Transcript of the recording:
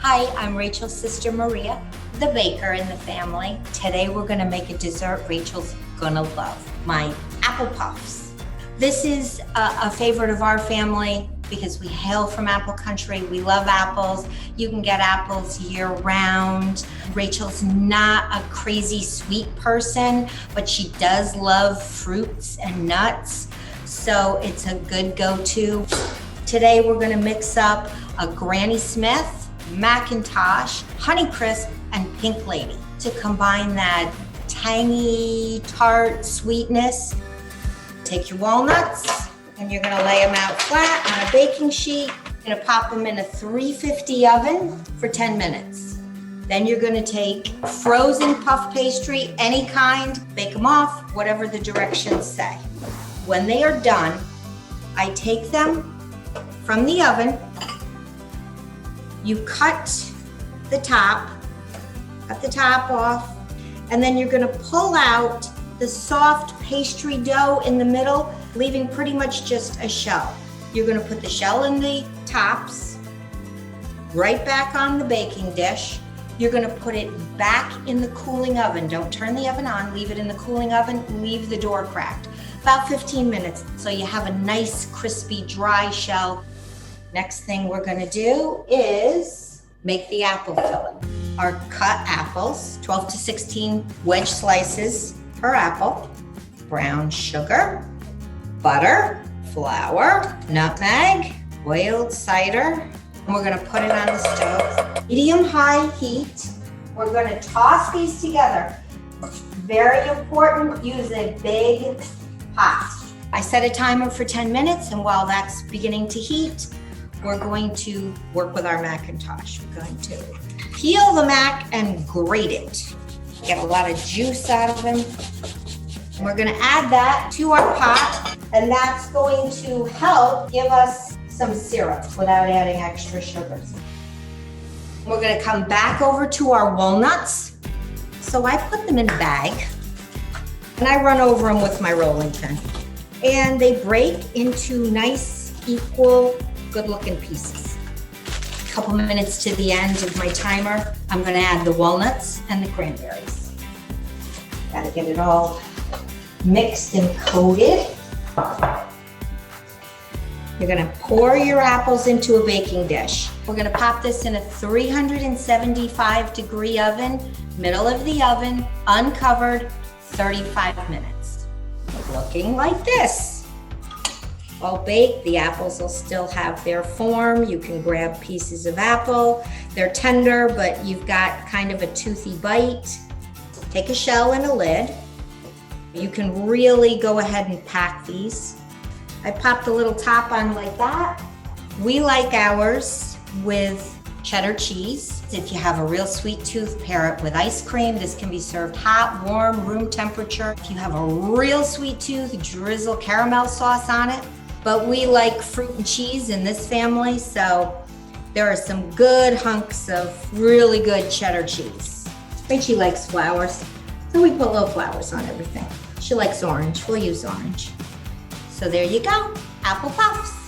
Hi, I'm Rachel's sister Maria, the baker in the family. Today we're gonna make a dessert Rachel's gonna love, my apple puffs. This is a favorite of our family because we hail from apple country. We love apples. You can get apples year round. Rachel's not a crazy sweet person, but she does love fruits and nuts. So it's a good go-to. Today we're gonna mix up a Granny Smith, Macintosh, Honeycrisp, and Pink Lady to combine that tangy, tart sweetness. Take your walnuts and you're gonna lay them out flat on a baking sheet. You're gonna pop them in a 350 oven for 10 minutes. Then you're gonna take frozen puff pastry, any kind, bake them off, whatever the directions say. When they are done, I take them from the oven. You cut the top off, and then you're gonna pull out the soft pastry dough in the middle, leaving pretty much just a shell. You're gonna put the shell in the tops, right back on the baking dish. You're gonna put it back in the cooling oven. Don't turn the oven on, leave it in the cooling oven, leave the door cracked. About 15 minutes, so you have a nice, crispy, dry shell. Next thing we're gonna do is make the apple filling. Our cut apples, 12 to 16 wedge slices per apple, brown sugar, butter, flour, nutmeg, boiled cider, and we're gonna put it on the stove. Medium-high heat. We're gonna toss these together. Very important, use a big pot. I set a timer for 10 minutes, and while that's beginning to heat, we're going to work with our Macintosh. We're going to peel the mac and grate it. Get a lot of juice out of them. And we're gonna add that to our pot, and that's going to help give us some syrup without adding extra sugars. We're gonna come back over to our walnuts. So I put them in a bag, and I run over them with my rolling pin. And they break into nice, equal, good-looking pieces. A couple minutes to the end of my timer, I'm gonna add the walnuts and the cranberries. Gotta get it all mixed and coated. You're gonna pour your apples into a baking dish. We're gonna pop this in a 375-degree oven, middle of the oven, uncovered, 35 minutes. Looking like this. Well baked, the apples will still have their form. You can grab pieces of apple. They're tender, but you've got kind of a toothy bite. Take a shell and a lid. You can really go ahead and pack these. I popped the little top on like that. We like ours with cheddar cheese. If you have a real sweet tooth, pair it with ice cream. This can be served hot, warm, room temperature. If you have a real sweet tooth, drizzle caramel sauce on it. But we like fruit and cheese in this family, so there are some good hunks of really good cheddar cheese. Rachie likes flowers, so we put little flowers on everything. She likes orange, we'll use orange. So there you go, apple puffs.